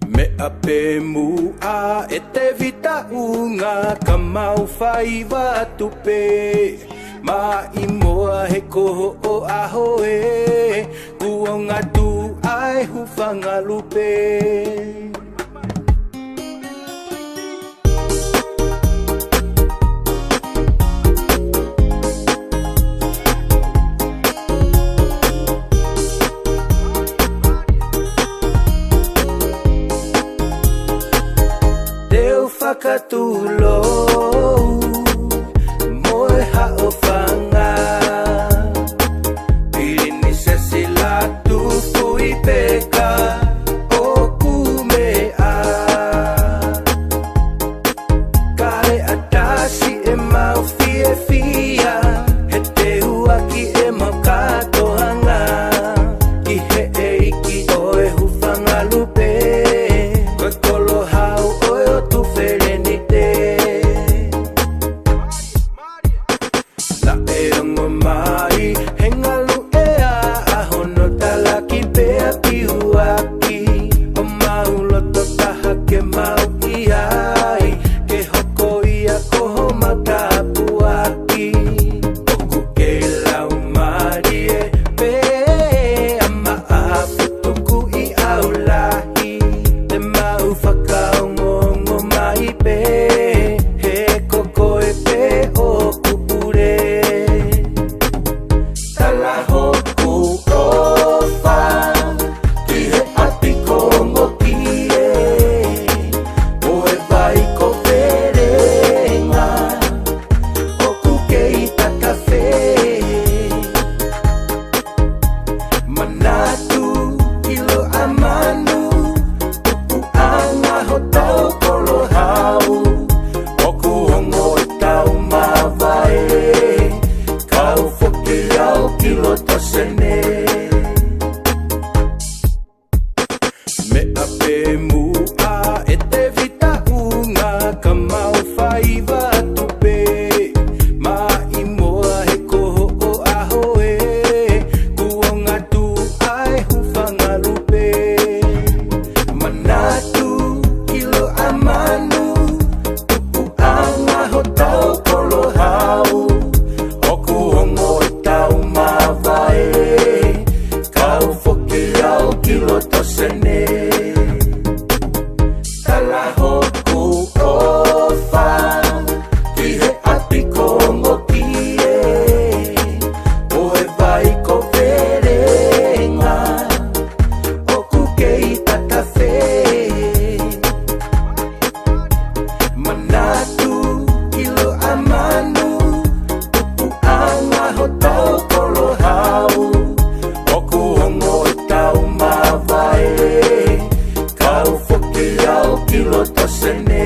Me ape mua e te vita unga ka mau whai watupe. Ma i moa he koho o aho e kuonga tu ai hufanga lupe. Whakatulo moe hao whanga pili ni se sila tupu I peka o kumea kare atasi e mau fie fia he te huaki e mau katohanga ki he eiki oe hufanga lupe koe kolo hau oe o tu ferenite la e ongo mai hengalu e a ahono talaki pea piuaki o mau loto taha ke mau iai ke hoko ia koho matapuaki oku ke lau marie pe ama afutuku I aulahi te mau whakaongo mai pe he koko e pe o kupure tala hoku ofa ki he ati kongo kie oe vai ko verenga oku ke ita kafe manatu kilo amanu upu anga hotau kolo hau oku hongo I tau mawai kau foki au kilo tosene me ape mua e te vita unga ka mau whai watupe ma I moa he koho o aho e kuonga tu ai hufanga lupe manatu kilo amanu tupu anga hotau kolo hau oku hongo I tau mawai kau foki au kilo tosene tala hoku ofa ki he ati kongo kie oe vai ko verenga oku ke ita kafe manatu kilo amanu tupu anga hotau kolo hau oku hongo I tau mawai kau foki au kilo tosene